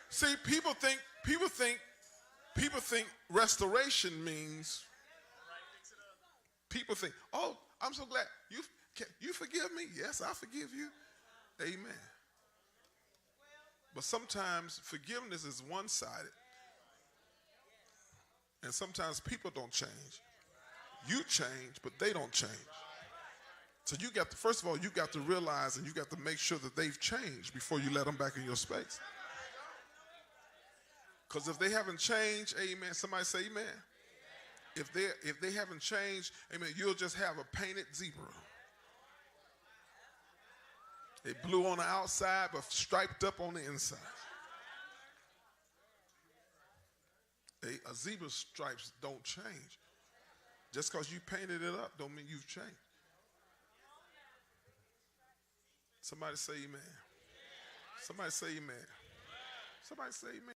See, people think restoration means. People think, oh, I'm so glad you forgive me. Yes, I forgive you. Amen. But sometimes forgiveness is one-sided, and sometimes people don't change. You change, but they don't change. So you got to, first of all, you got to realize and you got to make sure that they've changed before you let them back in your space. Because if they haven't changed, amen, somebody say amen. If they haven't changed, amen, you'll just have a painted zebra. They blue on the outside, but striped up on the inside. A zebra's stripes don't change. Just because you painted it up don't mean you've changed. Somebody say amen. Somebody say amen. Somebody say amen.